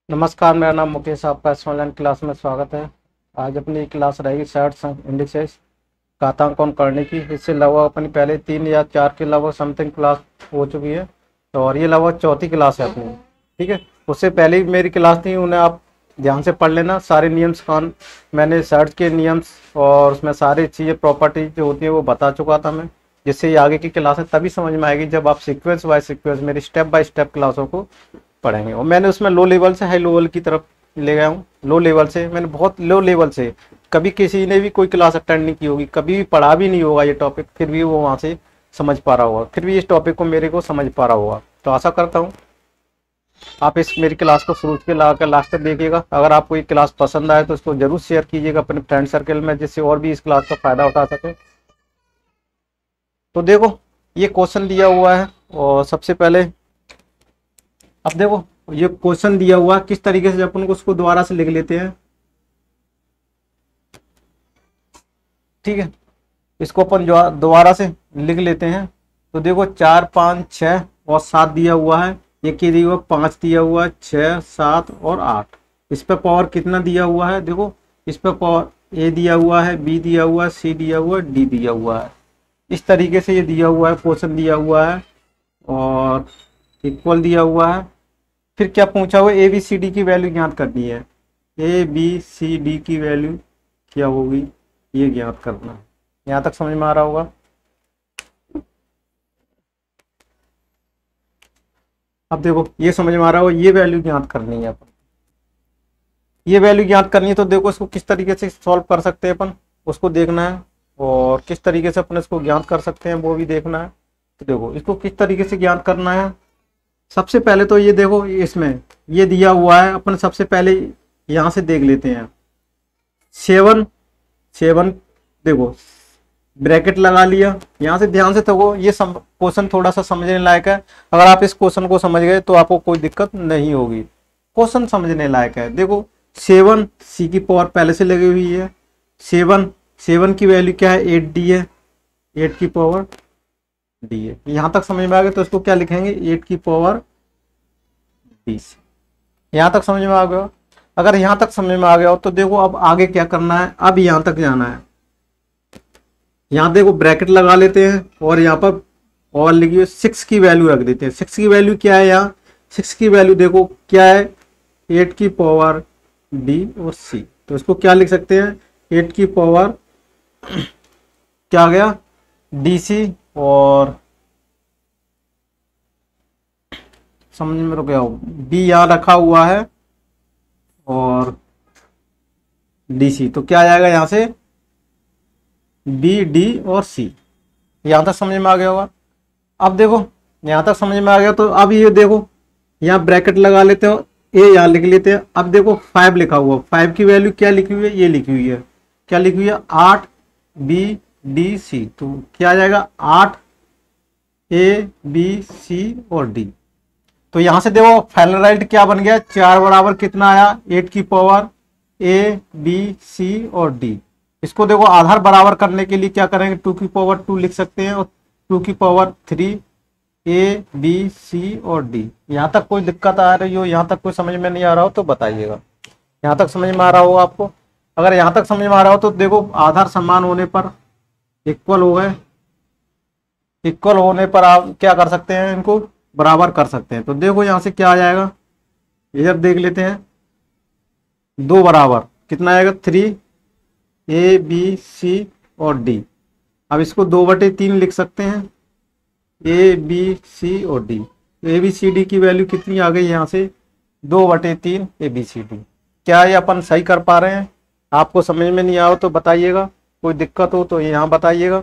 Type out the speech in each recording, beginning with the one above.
नमस्कार, मेरा नाम मुकेश, आपका इस ऑनलाइन क्लास में स्वागत है। आज अपनी क्लास रहेगी शार्ट्स इंडिसेस घातांकन करने की। इससे लगभग अपनी पहले 3 या 4 के लगभग समथिंग क्लास हो चुकी है और ये लगभग चौथी क्लास है अपनी। ठीक है, उससे पहले भी मेरी क्लास थी, उन्हें आप ध्यान से पढ़ लेना। सारे नियम्स कान मैंने शार्ट्स के नियम्स और उसमें सारी चीज़ें प्रॉपर्टी जो होती है वो बता चुका था मैं, जिससे ये आगे की क्लासें तभी समझ में आएगी जब आप सीक्वेंस बाय सीक्वेंस मेरी स्टेप बाय स्टेप क्लासों को पढ़ेंगे। और मैंने उसमें लो लेवल से हाई लेवल की तरफ ले गया हूँ। लो लेवल से मैंने बहुत लो लेवल से, कभी किसी ने भी कोई क्लास अटेंड नहीं की होगी, कभी भी पढ़ा भी नहीं होगा ये टॉपिक, फिर भी वो वहाँ से समझ पा रहा होगा, फिर भी इस टॉपिक को मेरे को समझ पा रहा होगा। तो आशा करता हूँ आप इस मेरी क्लास को शुरू से लाकर लास्ट तक देखिएगा। अगर आपको ये क्लास पसंद आए तो इसको जरूर शेयर कीजिएगा अपने फ्रेंड सर्कल में, जिससे और भी इस क्लास का फायदा उठा सके। तो देखो, ये क्वेश्चन दिया हुआ है और सबसे पहले अब देखो ये क्वेश्चन दिया हुआ है, किस तरीके से अपन को उसको दोबारा से लिख लेते हैं। ठीक है, इसको अपन दोबारा से लिख लेते हैं। तो देखो 4 5 6 और 7 दिया हुआ है, ये क्या दिया हुआ 5 दिया हुआ है, 6 7 और 8। इस पे पावर कितना दिया हुआ है, देखो इस पे पावर ए दिया हुआ है, बी दिया हुआ है, सी दिया हुआ है, डी दिया हुआ है। इस तरीके से ये दिया हुआ है, क्वेश्चन दिया हुआ है और इक्वल दिया हुआ है। फिर क्या पूछा हुआ, ए बी सी डी की वैल्यू ज्ञात करनी है। ए बी सी डी की वैल्यू क्या होगी ये ज्ञात करना है। यहाँ तक समझ में आ रहा होगा। अब देखो ये समझ में आ रहा होगा, ये वैल्यू ज्ञात करनी है अपन, ये वैल्यू ज्ञात करनी है। तो देखो इसको किस तरीके से सॉल्व कर सकते हैं अपन, उसको देखना है और किस तरीके से अपन इसको ज्ञात कर सकते हैं वो भी देखना है। तो देखो इसको किस तरीके से ज्ञात करना है। सबसे पहले तो ये देखो, इसमें ये दिया हुआ है, अपन सबसे पहले यहां से देख लेते हैं। 7 7 देखो ब्रैकेट लगा लिया। यहां से ध्यान से देखो, ये क्वेश्चन थोड़ा सा समझने लायक है। अगर आप इस क्वेश्चन को समझ गए तो आपको कोई दिक्कत नहीं होगी, क्वेश्चन समझने लायक है। देखो 7 सी की पावर पहले से लगी हुई है। 7 की वैल्यू क्या है, 8D है, 8 की पावर डी है। यहां तक समझ में आ गया तो इसको क्या लिखेंगे, 8 की पावर डी से। यहां तक समझ में आ गया। अगर यहां तक समझ में आ गया हो तो देखो अब आगे क्या करना है, अब यहां तक जाना है। यहां देखो ब्रैकेट लगा लेते हैं और यहाँ पर और लिखी हुई 6 की वैल्यू रख देते हैं। 6 की वैल्यू क्या है, यहाँ 6 की वैल्यू देखो क्या है, 8 की पावर डी और सी। तो इसको क्या लिख सकते हैं, 8 की पावर क्या आ गया डी सी, और समझ में रुक गया, बी यहाँ रखा हुआ है और डीसी। तो क्या आ जाएगा यहाँ से, बी डी और सी। यहाँ तक समझ में आ गया होगा। अब देखो यहाँ तक समझ में आ गया तो अब ये देखो यहाँ ब्रैकेट लगा लेते हो, ए यहाँ लिख लेते हैं। अब देखो 5 लिखा हुआ, 5 की वैल्यू क्या लिखी हुई है, ये लिखी हुई है, क्या लिखी हुई है, 8 बी डी सी। तो क्या आ जाएगा 8 ए बी सी और डी। तो यहां से देखो फाइनल राइट क्या बन गया, 4 बराबर कितना आया, 8 की पावर ए बी सी और डी। इसको देखो आधार बराबर करने के लिए क्या करेंगे, 2 की पावर 2 लिख सकते हैं और 2 की पावर 3 ए बी सी और डी। यहाँ तक कोई दिक्कत आ रही हो, यहाँ तक कोई समझ में नहीं आ रहा हो तो बताइएगा। यहाँ तक समझ में आ रहा हो आपको। अगर यहाँ तक समझ में आ रहा हो तो देखो आधार समान होने पर इक्वल हो गए, इक्वल होने पर आप क्या कर सकते हैं, इनको बराबर कर सकते हैं। तो देखो यहां से क्या आ जाएगा, इधर देख लेते हैं, 2 बराबर कितना आएगा, 3 ए बी सी और डी। अब इसको 2/3 लिख सकते हैं, ए बी सी और D. A B C D की वैल्यू कितनी आ गई यहाँ से, 2/3 ए बी सी डी। क्या ये अपन सही कर पा रहे हैं, आपको समझ में नहीं आया हो तो बताइएगा, कोई दिक्कत हो तो यहाँ बताइएगा।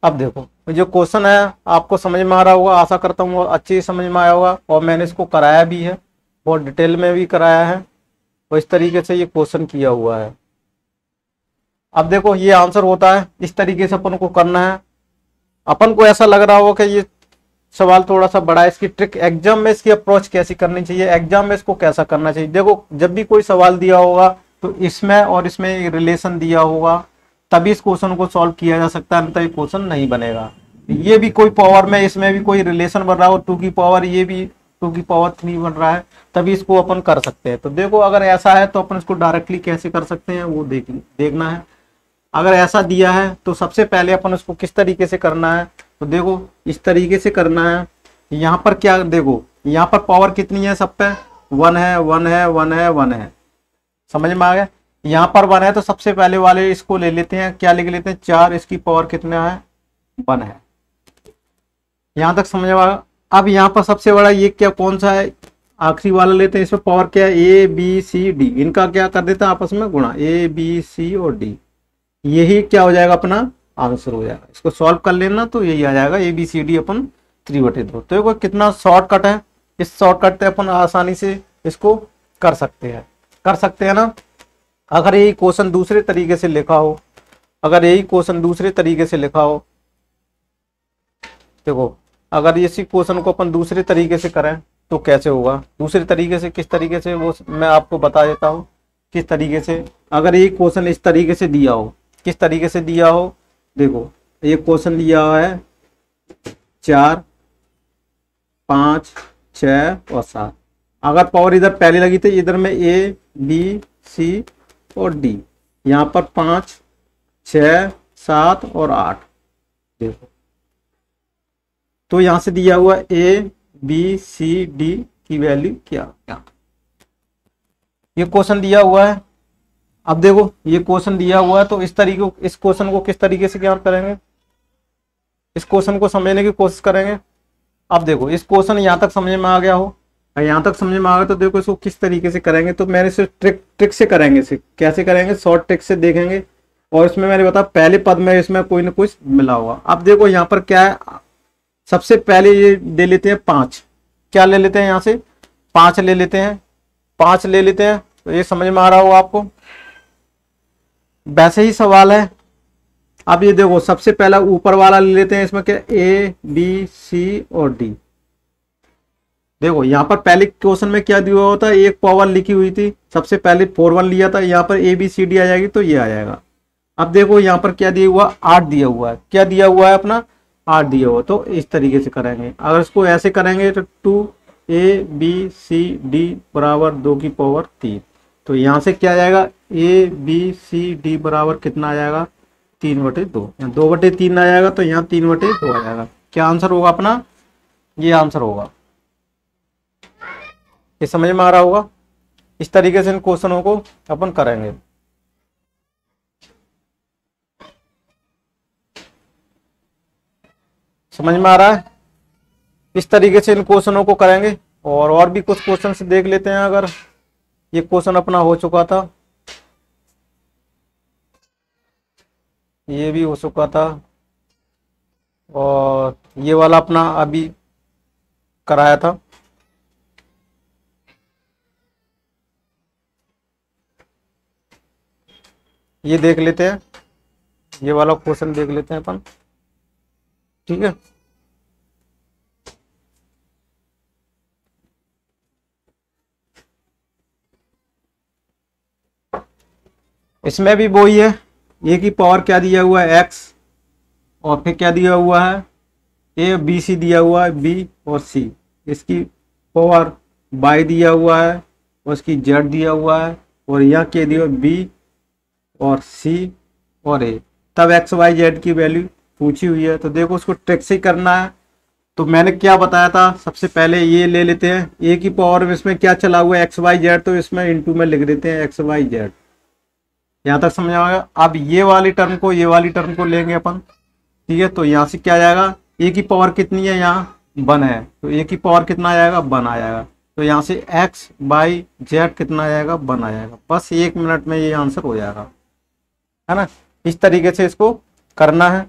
अब देखो जो क्वेश्चन है आपको समझ में आ रहा होगा, आशा करता हूँ अच्छे से समझ में आया होगा और मैंने इसको कराया भी है, बहुत डिटेल में भी कराया है और इस तरीके से ये क्वेश्चन किया हुआ है। अब देखो ये आंसर होता है, इस तरीके से अपन को करना है। अपन को ऐसा लग रहा होगा कि ये सवाल थोड़ा सा बड़ा है, इसकी ट्रिक एग्जाम में इसकी अप्रोच कैसी करनी चाहिए, एग्जाम में इसको कैसा करना चाहिए। देखो जब भी कोई सवाल दिया होगा तो इसमें और इसमें रिलेशन दिया होगा, तभी इस क्वेश्चन को सॉल्व किया जा सकता है, अन्यथा ये क्वेश्चन नहीं बनेगा। ये भी कोई पावर में इसमें भी कोई रिलेशन बन रहा हो, 2 की पावर ये भी 2 की पावर 3 बन रहा है, तभी इसको अपन कर सकते हैं। तो देखो अगर ऐसा है तो अपन इसको डायरेक्टली कैसे कर सकते हैं वो देखना है। अगर ऐसा दिया है तो सबसे पहले अपन उसको किस तरीके से करना है, तो देखो इस तरीके से करना है। यहाँ पर क्या देखो, यहाँ पर पावर कितनी है, सब पे 1 है 1 है 1 है 1 है, समझ में आ गया। यहाँ पर 1 है तो सबसे पहले वाले इसको ले लेते हैं, क्या लिख लेते हैं 4, इसकी पावर कितना है 1 है। यहाँ तक समझ में आ गया। अब यहाँ पर सबसे बड़ा ये क्या कौन सा है, आखिरी वाला लेते हैं, इसमें पावर क्या है ए बी सी डी, इनका क्या कर देते हैं आपस में गुणा, ए बी सी और डी, यही क्या हो जाएगा अपना आंसर हो जाएगा। इसको सॉल्व कर लेना तो यही आ जाएगा ए बी सी डी अपन 3/2। तो देखो कितना शॉर्टकट है, इस शॉर्टकट से अपन आसानी से इसको कर सकते हैं ना। अगर यही क्वेश्चन दूसरे तरीके से लिखा हो, देखो अगर इसी क्वेश्चन को अपन दूसरे तरीके से करें तो कैसे होगा, दूसरे तरीके से किस तरीके से वो मैं आपको बता देता हूँ किस तरीके से। अगर ये क्वेश्चन इस तरीके से दिया हो, किस तरीके से दिया हो, देखो ये क्वेश्चन दिया हुआ है 4 5 6 और 7, अगर पावर इधर पहले लगी थी, इधर में ए बी सी और डी, यहाँ पर 5 6 7 और 8, देखो तो यहां से दिया हुआ ए बी सी डी की वैल्यू क्या, ये क्वेश्चन दिया हुआ है। अब देखो ये क्वेश्चन दिया हुआ है तो इस क्वेश्चन को किस तरीके से क्या करेंगे, इस क्वेश्चन को समझने की कोशिश करेंगे। अब देखो इस क्वेश्चन यहां तक समझ में आ गया हो, यहां तक समझ में आ गया तो देखो इसको किस तरीके से करेंगे, तो मैंने इसे ट्रिक से करेंगे, इसे कैसे करेंगे, शॉर्ट ट्रिक से देखेंगे। और इसमें मैंने बताया पहले पद में इसमें कोई ना कुछ मिला हुआ। अब देखो यहाँ पर क्या है, सबसे पहले ये ले लेते हैं 5, क्या ले लेते हैं यहाँ से 5 ले लेते हैं, 5 ले लेते हैं, तो ये समझ में आ रहा होगा आपको। वैसे ही सवाल है, अब ये देखो सबसे पहला ऊपर वाला ले लेते हैं, इसमें क्या ए बी सी और डी। देखो यहाँ पर पहले क्वेश्चन में क्या दिया हुआ था, एक पावर लिखी हुई थी, सबसे पहले 4 1 लिया था, यहाँ पर ए बी सी डी आ जाएगी तो ये आ जाएगा। अब देखो यहाँ पर क्या दिया हुआ 8 दिया हुआ है, क्या दिया हुआ है अपना 8 दिया हुआ, तो इस तरीके से करेंगे। अगर इसको ऐसे करेंगे तो 2 ए बी सी डी बराबर 2 की पावर 3, तो यहाँ से क्या आ जाएगा ए बी सी डी बराबर कितना आ जाएगा 3/2, यहाँ 2/3 आ जाएगा, तो यहाँ 3/2 आ जाएगा। क्या आंसर होगा अपना, ये आंसर होगा। ये समझ में आ रहा होगा। इस तरीके से इन क्वेश्चनों को अपन करेंगे। समझ में आ रहा है, इस तरीके से इन क्वेश्चनों को करेंगे। और भी कुछ क्वेश्चन से देख लेते हैं। अगर ये क्वेश्चन अपना हो चुका था, ये भी हो चुका था, और ये वाला अपना अभी कराया था। ये देख लेते हैं, ये वाला क्वेश्चन देख लेते हैं अपन, ठीक है। इसमें भी वही है, ए की पावर क्या दिया हुआ है x, और फिर क्या दिया हुआ है ए बी सी दिया हुआ है बी और सी, इसकी पावर y दिया हुआ है और इसकी z दिया हुआ है, और यहाँ क्या दिया बी और सी और ए, तब एक्स वाई जेड की वैल्यू पूछी हुई है। तो देखो उसको ट्रिक से करना है। तो मैंने क्या बताया था, सबसे पहले ये ले लेते हैं, ए की पावर में इसमें क्या चला हुआ है एक्स वाई जेड, तो इसमें इनटू में लिख देते हैं एक्स वाई जेड। यहाँ तक समझ आएगा। अब ये वाली टर्म को लेंगे अपन, ठीक है। तो यहाँ से क्या आ जाएगा, ए की पावर कितनी है, यहाँ 1 है, तो ए की पावर कितना आ जाएगा 1 आ जाएगा। तो यहाँ से एक्स बाई जेड कितना आ जाएगा 1 आ जाएगा। बस 1 मिनट में ये आंसर हो जाएगा, है ना। इस तरीके से इसको करना है।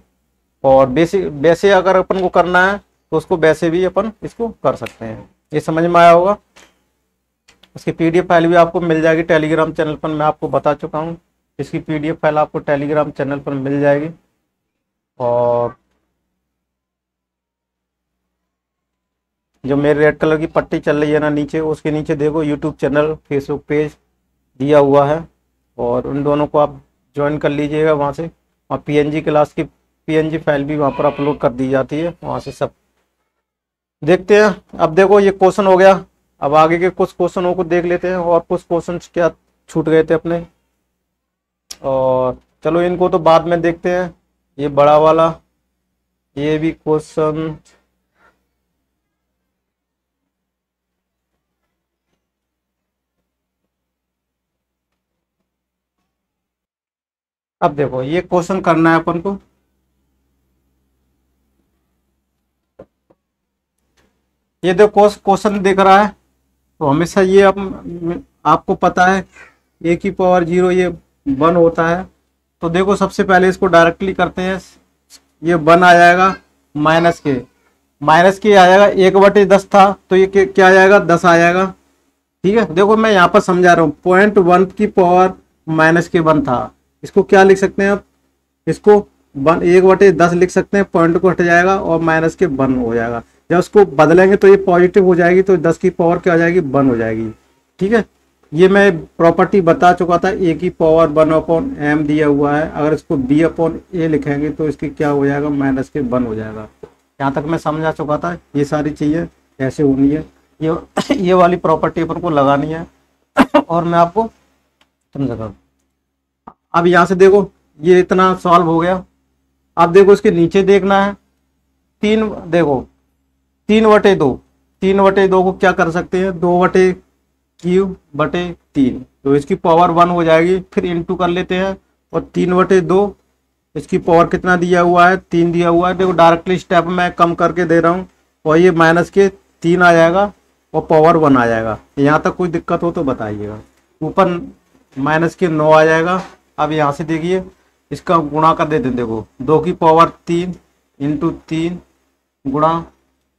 और वैसे अगर अपन को करना है तो उसको वैसे भी अपन इसको कर सकते हैं। ये समझ में आया होगा। इसकी पीडीएफ फाइल भी आपको मिल जाएगी टेलीग्राम चैनल पर, मैं आपको बता चुका हूँ। इसकी पीडीएफ फाइल आपको टेलीग्राम चैनल पर मिल जाएगी। और जो मेरे रेड कलर की पट्टी चल रही है ना नीचे, उसके नीचे देखो यूट्यूब चैनल, फेसबुक पेज दिया हुआ है, और उन दोनों को आप ज्वाइन कर लीजिएगा वहाँ से। और पीएनजी क्लास की PNG फाइल भी वहाँ पर अपलोड कर दी जाती है, वहाँ से सब देखते हैं। अब देखो ये क्वेश्चन हो गया, अब आगे के कुछ क्वेश्चनों को देख लेते हैं और कुछ क्वेश्चन क्या छूट गए थे अपने, और चलो इनको तो बाद में देखते हैं। ये बड़ा वाला, ये भी क्वेश्चन अब देखो ये क्वेश्चन करना है अपन को। ये देखो क्वेश्चन दिख रहा है, तो हमेशा ये आपको पता है a की पावर 0 ये 1 होता है। तो देखो सबसे पहले इसको डायरेक्टली करते हैं, ये 1 आ जाएगा, माइनस के आ जाएगा, 1/10 था तो ये क्या आ जाएगा, 10 आ जाएगा। ठीक है, देखो मैं यहाँ पर समझा रहा हूँ, 0.1 की पावर -1 था, इसको क्या लिख सकते हैं आप, इसको 1/10 लिख सकते हैं, पॉइंट को हट जाएगा और -1 हो जाएगा। जब उसको बदलेंगे तो ये पॉजिटिव हो जाएगी, तो 10 की पावर क्या हो जाएगी, 1 हो जाएगी। ठीक है, ये मैं प्रॉपर्टी बता चुका था, a की पावर 1/m दिया हुआ है, अगर इसको b/a लिखेंगे तो इसकी क्या हो जाएगा, -1 हो जाएगा। यहाँ तक मैं समझा चुका था, ये सारी चीज़ें ऐसे होनी है, ये वाली प्रॉपर्टी अपन को लगानी है और मैं आपको समझाता। अब यहाँ से देखो ये इतना सॉल्व हो गया। अब देखो इसके नीचे देखना है, देखो 3/2 को क्या कर सकते हैं, 2/3 तो इसकी पावर 1 हो जाएगी। फिर इंटू कर लेते हैं, और 3/2 इसकी पावर कितना दिया हुआ है, 3 दिया हुआ है। देखो डायरेक्टली स्टेप में कम करके दे रहा हूँ, और ये -3 आ जाएगा और पावर 1 आ जाएगा। यहाँ तक कोई दिक्कत हो तो बताइएगा। ऊपर -9 आ जाएगा। अब यहाँ से देखिए इसका गुणा कर देते हैं, देखो 2 की पावर 3 इंटू 3 गुणा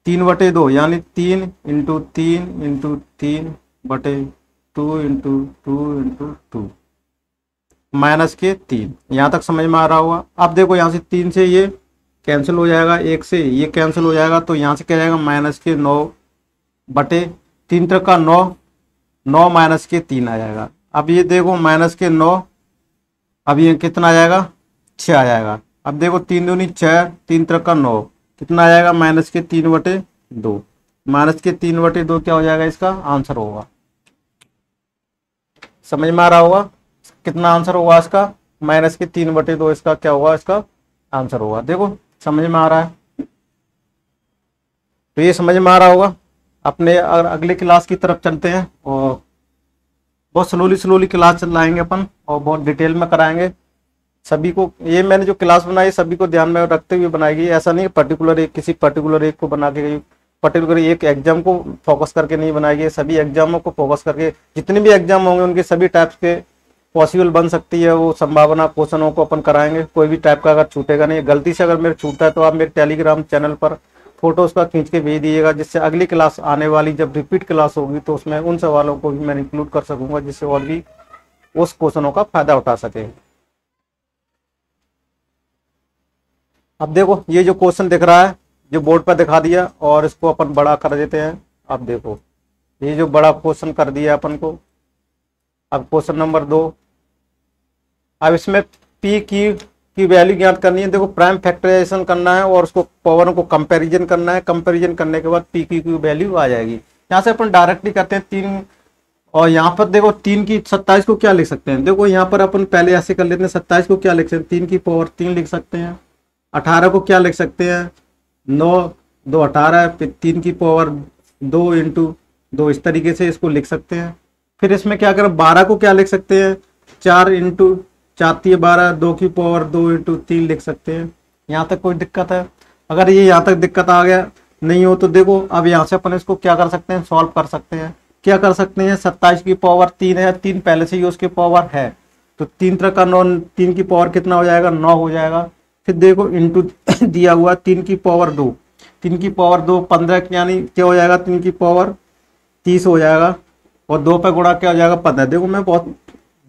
3/2 यानी 3 इंटू 3 इंटू 3/2 इंटू 2 इंटू 2 -3। यहाँ तक समझ में आ रहा होगा। अब देखो यहाँ से 3 से ये कैंसिल हो जाएगा, 1 से ये कैंसिल हो जाएगा, तो यहाँ से क्या जाएगा, -9/3 3 का 9 -3 आ जाएगा। अब ये देखो -9, अब ये कितना आ जाएगा, 6 आ जाएगा। अब देखो 3 दूनी 6, 3 का 9 कितना आ जाएगा, -3/2 -3/2 क्या हो जाएगा, इसका आंसर होगा। समझ में आ रहा होगा कितना आंसर होगा इसका, -3/2 इसका क्या होगा, इसका आंसर होगा। देखो समझ में आ रहा है, तो ये समझ में आ रहा होगा। अपने अगले क्लास की तरफ चलते हैं, और बहुत स्लोली क्लास चलाएंगे अपन, और बहुत डिटेल में कराएंगे सभी को। ये मैंने जो क्लास बनाई सभी को ध्यान में रखते हुए बनाई गई, ऐसा नहीं किसी पर्टिकुलर एक को बना के, पर्टिकुलर एक एग्जाम को फोकस करके नहीं बनाई गई, सभी एग्जामों को फोकस करके, जितने भी एग्जाम होंगे उनके सभी टाइप्स के पॉसिबल बन सकती है वो संभावना क्वेश्चनों को अपन कराएंगे। कोई भी टाइप का अगर छूटेगा नहीं, गलती से अगर मेरे छूटता है तो आप मेरे टेलीग्राम चैनल पर फोटो उसका खींच के भेज दीजिएगा, जिससे अगली क्लास आने वाली जब रिपीट क्लास होगी तो उसमें उन सवालों को भी मैं इंक्लूड कर सकूंगा, जिससे और भी उस क्वेश्चनों का फायदा उठा सके। अब देखो ये जो क्वेश्चन दिख रहा है, जो बोर्ड पर दिखा दिया, और इसको अपन बड़ा कर देते हैं। अब देखो ये जो बड़ा क्वेश्चन कर दिया अपन को। अब क्वेश्चन नंबर 2, अब इसमें पी की वैल्यू ज्ञात करनी है। देखो प्राइम फैक्टराइजेशन करना है और उसको पावर को कंपैरिजन करना है, कंपैरिजन करने के बाद पी की वैल्यू आ जाएगी। यहाँ से अपन डायरेक्टली करते हैं 3, और यहाँ पर देखो 3 की 27 को क्या लिख सकते हैं, देखो यहाँ पर अपन पहले ऐसे कर लेते हैं, 27 को क्या लिख सकते हैं, 3 की पावर 3 लिख सकते हैं। 18 को क्या लिख सकते हैं, 9 2 18, फिर 3 की पावर 2 इंटू 2, इस तरीके से इसको लिख सकते हैं। फिर इसमें क्या करें, 12 को क्या लिख सकते हैं, 4 इंटू 4 12, 2 की पावर 2 इंटू 3 लिख सकते हैं। यहाँ तक कोई दिक्कत है? अगर ये यहाँ तक दिक्कत आ गया नहीं हो तो देखो अब यहाँ से अपन इसको क्या कर सकते हैं, सॉल्व कर सकते हैं। क्या कर सकते हैं, 27 की पावर 3 है, 3 पहले से ही उसकी पावर है, तो 3 का 9, 3 की पावर कितना हो जाएगा, 9 हो जाएगा। फिर देखो इंटू दिया हुआ 3 की पावर 2, 3 की पावर 2 15, यानी क्या हो जाएगा, 3 की पावर 30 हो जाएगा, और 2 पे गुणा क्या हो जाएगा, 15। देखो मैं बहुत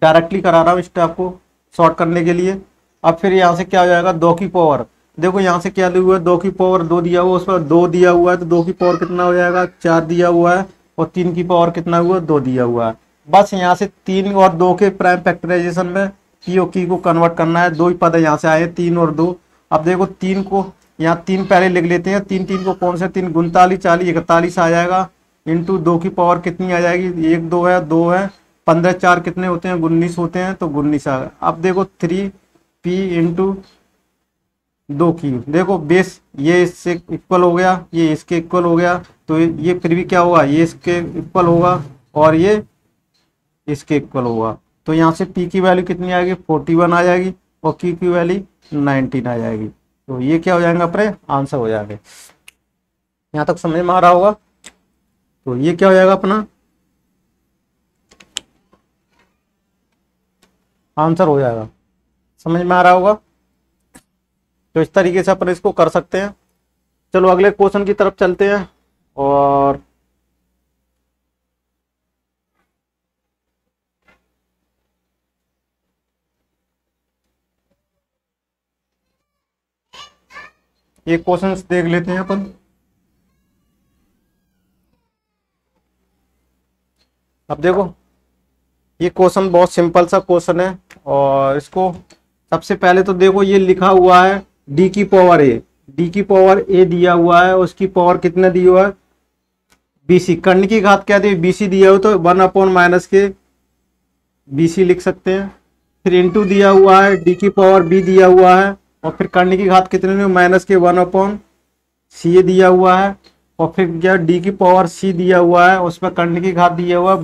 डायरेक्टली करा रहा हूँ स्टेप को शॉर्ट करने के लिए। अब फिर यहाँ से क्या हो जाएगा, 2 की पावर, देखो यहाँ से क्या दिया हुआ है, 2 की पावर 2 दिया हुआ, उस पर 2 दिया हुआ है, तो 2 की पावर कितना हो जाएगा, 4 दिया हुआ है, और 3 की पावर कितना हुआ, 2 दिया हुआ है। बस यहाँ से 3 और 2 के प्राइम फैक्टराइजेशन में पी और की को कन्वर्ट करना है। 2 ही पद यहाँ से आए, 3 और 2। अब देखो 3 को यहाँ 3 पहले लिख लेते हैं, 3 को कौन से 3, 39, 40, 41 आ जाएगा, इंटू 2 की पावर कितनी आ जाएगी, 1 2 है, 2 है, 15 4 कितने होते हैं, 19 होते हैं, तो 19 आ गया। अब देखो 3p इंटू 2 की, देखो बेस ये इससे इक्वल हो गया, ये इसके इक्वल हो गया, तो ये फिर भी क्या होगा, ये इसके इक्वल होगा और ये इसके इक्वल होगा। तो यहाँ से p की वैल्यू कितनी आएगी, 41 आ जाएगी और q की वैल्यू 19 आ जाएगी। तो ये क्या हो जाएगा, अपने आंसर हो जाएंगे। यहाँ तक समझ में आ रहा होगा। तो ये क्या हो जाएगा, अपना आंसर हो जाएगा। समझ में आ रहा होगा। तो इस तरीके से अपन इसको कर सकते हैं। चलो अगले क्वेश्चन की तरफ चलते हैं। और ये क्वेश्चंस देख लेते हैं अपन। अब देखो ये क्वेश्चन बहुत सिंपल सा क्वेश्चन है, और इसको सबसे पहले तो देखो ये लिखा हुआ है डी की पावर ए, डी की पावर ए दिया हुआ है, उसकी पावर कितने दी हुआ है, बीसी, करने की घात क्या दी, बीसी दिया हो तो 1/- के बीसी लिख सकते हैं। फिर इंटू दिया हुआ है डी की पावर बी दिया हुआ है, और फिर करने की घात कितने में, माइनस के 1/सी दिया हुआ है, और फिर क्या डी की पावर सी दिया हुआ है, उसमें करने की घात दिया हुआ है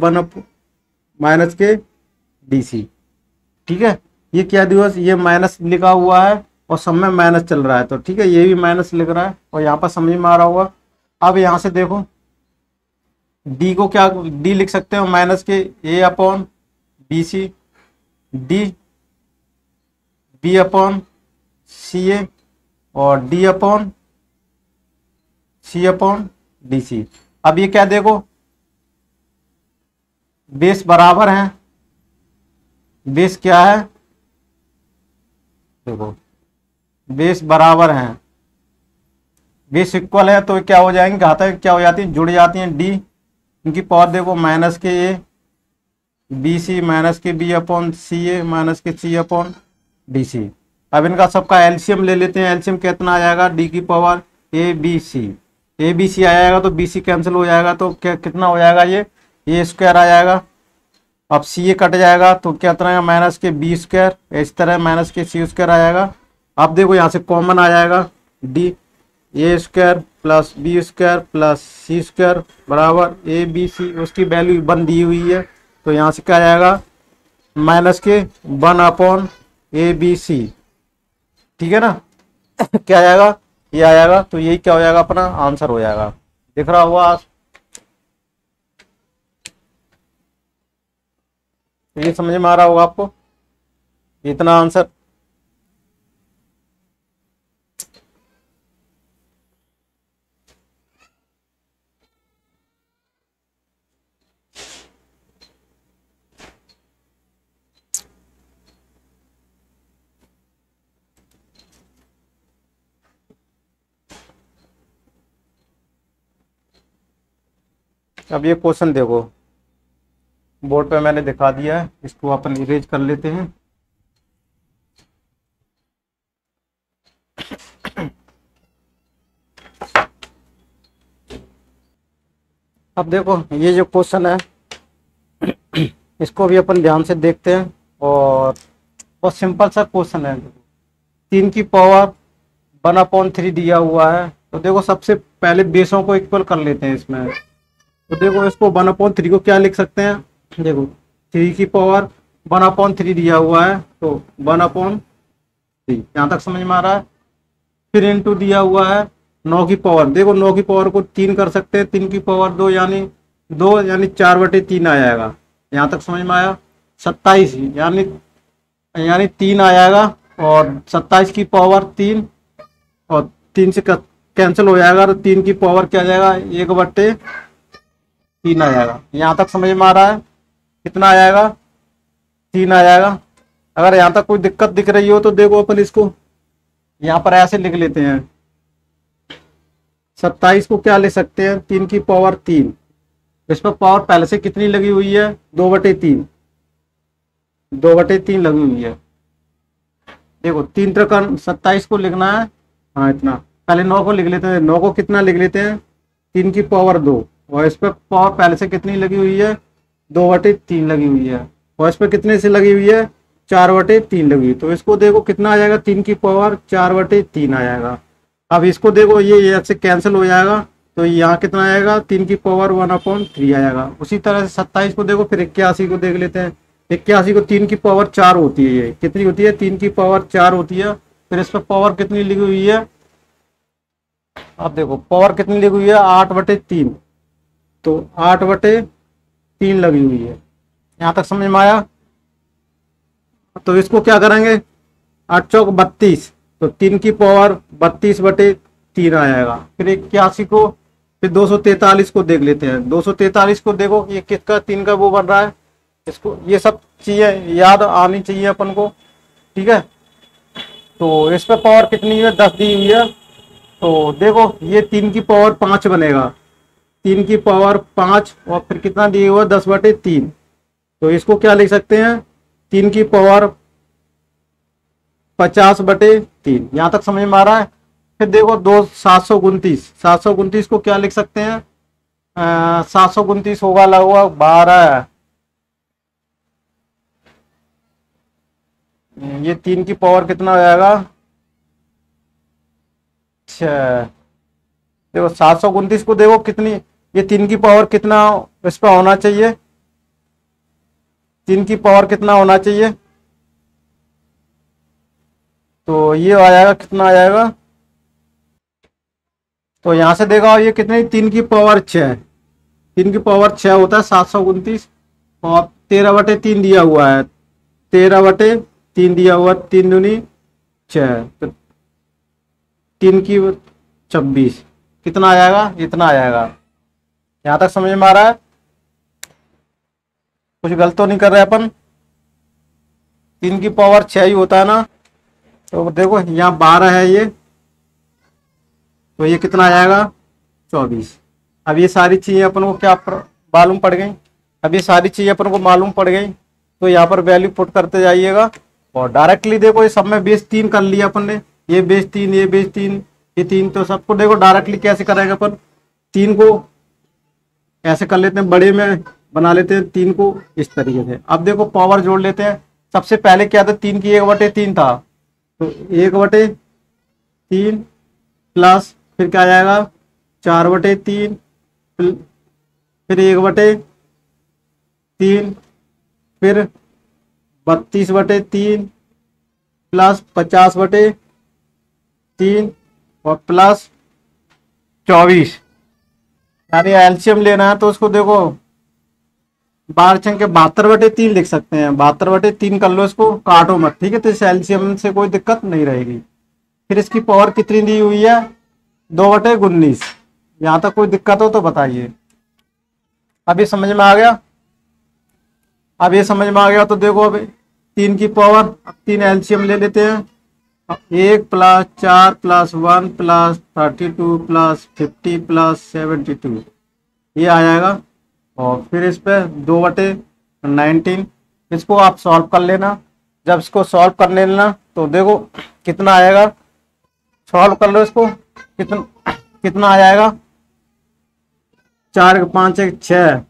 1/- के डी सी। ठीक है, ये क्या दिवस, ये माइनस लिखा हुआ है और सब में माइनस चल रहा है, तो ठीक है ये भी माइनस लिख रहा है, और यहाँ पर समझ में आ रहा होगा। अब यहाँ से देखो डी को क्या, डी लिख सकते हो माइनस के a/bc, डी b/ca और d/c/dc। अब ये क्या देखो बेस बराबर है, बेस क्या है, देखो बेस बराबर है, बेस इक्वल है, तो क्या हो जाएंगे, घातांक क्या हो जाती है, जुड़ जाती हैं। डी इनकी पावर देखो माइनस के ए बी सी माइनस के b/ca माइनस के c/dc। अब इनका सबका एलसीएम ले लेते हैं। एलसीएम कितना आ जाएगा, डी की पावर ए बी सी आ जाएगा, तो bc कैंसिल हो जाएगा, तो क्या कितना हो जाएगा, ये स्क्वायर आ जाएगा। अब सी ए कट जाएगा तो क्या तरह माइनस के बी स्क्वायर, इस तरह माइनस के सी स्क्वायर आ जाएगा। अब देखो यहाँ से कॉमन आ जाएगा, D A square plus B square plus C square बराबर ए बी सी, उसकी वैल्यू 1 दी हुई है, तो यहाँ से क्या आ जाएगा, माइनस के 1/ABC। ठीक है ना क्या आ जाएगा, ये आ जाएगा, तो यही क्या हो जाएगा, अपना आंसर हो जाएगा। दिख रहा हुआ, तो ये समझ में आ रहा होगा आपको, इतना आंसर। अब ये क्वेश्चन देखो बोर्ड पे मैंने दिखा दिया है, इसको अपन इरेज कर लेते हैं। अब देखो ये जो क्वेश्चन है इसको भी अपन ध्यान से देखते हैं, और बहुत सिंपल सा क्वेश्चन है। 3 की पावर 1/3 दिया हुआ है, तो देखो सबसे पहले बेसों को इक्वल कर लेते हैं इसमें। तो देखो इसको 1/3 को क्या लिख सकते हैं, देखो 3 की पावर 1/3 दिया हुआ है, तो 1/3, यहाँ तक समझ में आ रहा है। फिर इंटू दिया हुआ है 9 की पावर, देखो 9 की पावर को 3 कर सकते हैं, 3 की पावर 2 यानी 4/3 आ जाएगा। यहाँ तक समझ में आया। 27 यानी 3 आ जाएगा, और 27 की पावर 3 और 3 से कैंसिल हो जाएगा, तो 3 की पावर क्या आ जाएगा, 1/3 आ जाएगा। यहाँ तक समझ में आ रहा है, कितना आ जाएगा, 3 आ जाएगा। अगर यहाँ तक कोई दिक्कत दिख रही हो तो देखो अपन इसको यहाँ पर ऐसे लिख लेते हैं। 27 को क्या ले सकते हैं, 3 की पावर 3, इस पर पावर पहले से कितनी लगी हुई है, 2/3 लगी हुई है। देखो 3 × 27 को लिखना है। हाँ इतना, पहले 9 को लिख लेते हैं। 9 को कितना लिख लेते हैं, 3 की पावर 2, और इस पर पावर पहले से कितनी लगी हुई है, 2/3 लगी हुई है, और इस पर कितने से लगी हुई है, 4/3 लगी हुई। तो इसको देखो कितना आ जाएगा, 3 की पावर 4/3 आ जाएगा। अब इसको देखो ये ऐसे कैंसिल हो जाएगा, तो यहाँ कितना आएगा, 3 की पावर 1/3 आ जाएगा। उसी तरह से 27 को देखो, फिर 81 को देख लेते हैं। 81 को 3 की पावर 4 होती है, ये कितनी होती है, 3 की पावर 4 होती है। फिर इस पर पावर कितनी लिखी हुई है, अब देखो पावर कितनी लिखी हुई है, 8/3, तो 8/3 लगी हुई है। यहाँ तक समझ में आया। तो इसको क्या करेंगे, 8 चौक 32, तो 3 की पावर 32/3 आ जाएगा। फिर 81 को, फिर 243 को देख लेते हैं। 243 को देखो, ये किसका 3 का वो बन रहा है, इसको ये सब चीजें याद आनी चाहिए अपन को, ठीक है। तो इस पर पावर कितनी है, 10 दी हुई है। तो देखो ये 3 की पावर 5 बनेगा, 3 की पावर 5, और फिर कितना दिया हुआ, 10/3। तो इसको क्या लिख सकते हैं, 3 की पावर 50/3। यहाँ तक समझ में आ रहा है। फिर देखो 729 को क्या लिख सकते हैं, 729 होगा लगभग 12, ये 3 की पावर कितना हो जाएगा, 6। देखो 729 को देखो कितनी, ये 3 की पावर कितना इस पर होना चाहिए, 3 की पावर कितना होना चाहिए, तो ये आ जाएगा, कितना आ जाएगा। तो यहां से देखा ये कितनी, 3 की पावर 6, 3 की पावर 6 होता है 729, और 13/3 दिया हुआ है, 13/3 दिया हुआ, 3×2=6, तो 3 की 26 कितना आ जाएगा, इतना आ जाएगा। यहां तक समझ में आ रहा है, कुछ गलत तो नहीं कर रहे अपन। 3 की पावर 6 ही होता है ना। तो देखो यहाँ 12 है ये, तो ये कितना आ जाएगा, 24। अब ये सारी चीजें अपन को क्या मालूम पड़ गई, अब ये सारी चीजें अपन को मालूम पड़ गई। तो यहाँ पर वैल्यू पुट करते जाइएगा, और डायरेक्टली देखो ये सब में बेस 3 कर लिया अपन ने, ये बेस 3, ये बेस 3, ये 3। तो सबको देखो डायरेक्टली कैसे करेंगे अपन, 3 को ऐसे कर लेते हैं, बड़े में बना लेते हैं 3 को इस तरीके से। अब देखो पावर जोड़ लेते हैं। सबसे पहले क्या था, 3 की 1/3 था, तो 1/3 प्लस फिर क्या आ जाएगा, 4/3, फिर 1/3, फिर 32/3 प्लस 50/3 और प्लस 24। यानी एलसीएम लेना है तो उसको देखो 12 के 72/3 लिख सकते हैं, 72/3 कर लो, इसको काटो मत, ठीक है। तो इस एलसीएम से कोई दिक्कत नहीं रहेगी। फिर इसकी पावर कितनी दी हुई है, 2/19। यहाँ तक कोई दिक्कत हो तो बताइए। अब ये समझ में आ गया, अब ये समझ में आ गया। तो देखो अब 3 की पावर, अब 3 एलसीएम ले लेते हैं। 1 + 4 + 1 + 32 + 50 + 72 ये आ जाएगा। और फिर इस पे 2/19, इसको आप सॉल्व कर लेना। जब इसको सॉल्व कर लेना तो देखो कितना आएगा, सॉल्व कर लो इसको, कितना आ जाएगा, 4 × 5 = 6,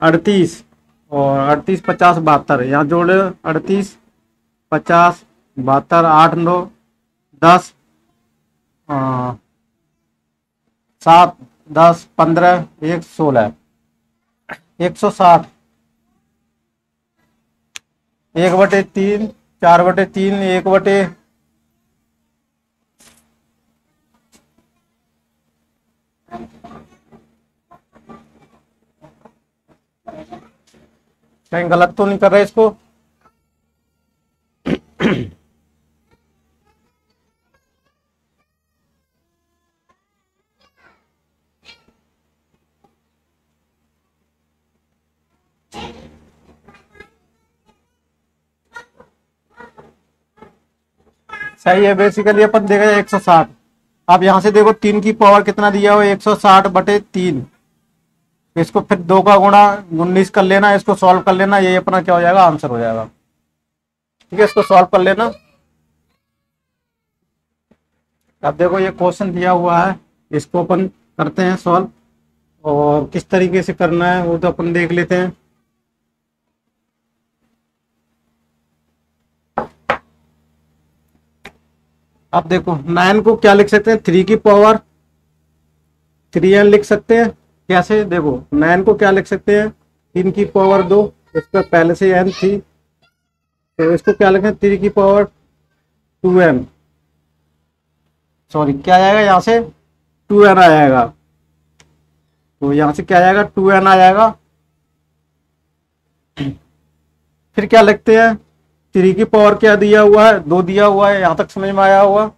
38, और 38 50 72, यहाँ जोड़े 38 50 72, 8 9 10, 7 10 15 1 16, 160, 1/3 4/3 1/, कहीं गलत तो नहीं कर रहे इसको। सही है, बेसिकली अपन देखा 160। अब यहां से देखो 3 की पावर कितना दिया हो, 160/3। इसको फिर 2 का गुणा 19 कर लेना, इसको सॉल्व कर लेना, ये अपना क्या हो जाएगा, आंसर हो जाएगा। ठीक है, इसको सॉल्व कर लेना। अब देखो ये क्वेश्चन दिया हुआ है, इसको अपन करते हैं सॉल्व, और किस तरीके से करना है वो तो अपन देख लेते हैं। अब देखो 9 को क्या लिख सकते हैं, 3 की पावर 3n लिख सकते हैं। कैसे, देखो 9 को क्या लिख सकते हैं, 3 की पावर 2, इस पर पहले से n थी, तो इसको क्या लिखें, 3 की पावर 2n, सॉरी क्या आएगा यहाँ से 2n आ जाएगा, तो यहाँ से क्या आएगा 2n आ जाएगा। फिर क्या लिखते हैं, 3 की पावर क्या दिया हुआ है, 2 दिया हुआ है, यहाँ तक समझ में आया होगा।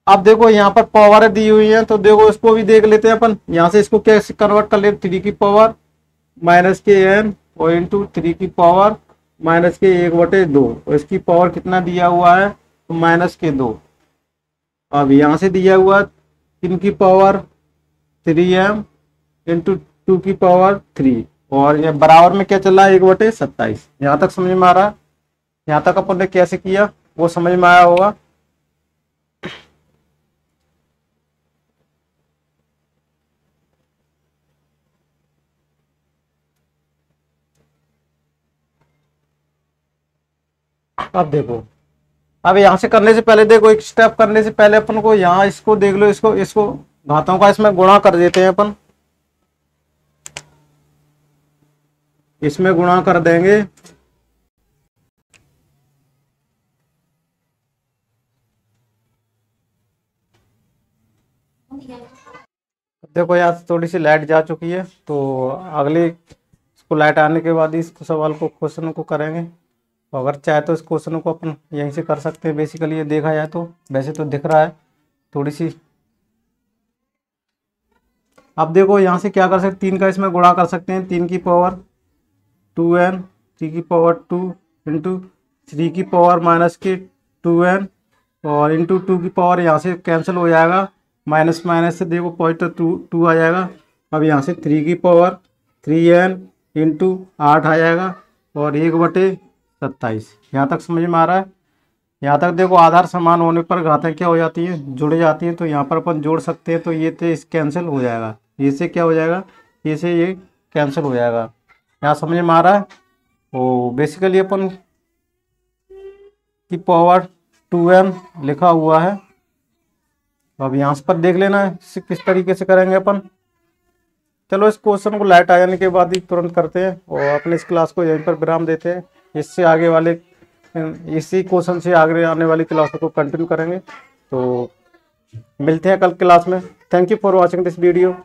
अब देखो यहाँ पर पावर दी हुई है, तो देखो इसको भी देख लेते हैं अपन, यहाँ से इसको कैसे कन्वर्ट कर लेते, 3 की पावर माइनस के n और इंटू 3 की पावर माइनस के 1/2, और इसकी पावर कितना दिया हुआ है, तो माइनस के 2। अब यहाँ से दिया हुआ 3 की पावर 3m इंटू 2 की पावर 3, और ये बराबर में क्या चल रहा है, 1/27। यहाँ तक समझ में आ रहा है, यहाँ तक अपन ने कैसे किया वो समझ में आया होगा। अब देखो, अब यहाँ से करने से पहले देखो, एक स्टेप करने से पहले अपन को यहाँ इसको देख लो, इसको इसको घातों का इसमें गुणा कर देते हैं अपन, इसमें गुणा कर देंगे। देखो यार थोड़ी सी लाइट जा चुकी है, तो अगले इसको लाइट आने के बाद ही इस सवाल को, क्वेश्चन को करेंगे। तो अगर चाहे तो इस क्वेश्चन को अपन यहीं से कर सकते हैं, बेसिकली ये देखा जाए तो वैसे तो दिख रहा है थोड़ी सी। अब देखो यहाँ से क्या कर सकते, 3 का इसमें गुणा कर सकते हैं, 3 की पावर 2n, 3 की पावर 2 इंटू 3 की पावर माइनस के 2n, और इंटू 2 की पावर यहाँ से कैंसिल हो जाएगा, माइनस माइनस से देखो पॉजिटिव 2 आ जाएगा। अब यहाँ से 3 की पावर 3n इंटू 8 आ जाएगा, और 1/27। यहाँ तक समझ में आ रहा है। यहाँ तक देखो आधार समान होने पर घातें क्या हो जाती हैं, जुड़ जाती हैं, तो यहाँ पर अपन जोड़ सकते हैं, तो ये तो इस कैंसिल हो जाएगा, ये से क्या हो जाएगा, ये से ये कैंसिल हो जाएगा। यहाँ समझ में आ रहा है। तो बेसिकली अपन की पावर 2n लिखा हुआ है। अब यहाँ पर देख लेना है इसे किस तरीके से करेंगे अपन। चलो इस क्वेश्चन को लाइट आ जाने के बाद ही तुरंत करते हैं, और अपने इस क्लास को यहीं पर विराम देते हैं। इससे आगे वाले, इसी क्वेश्चन से आगे आने वाली क्लासों को कंटिन्यू करेंगे। तो मिलते हैं कल क्लास में। Thank you for watching this video.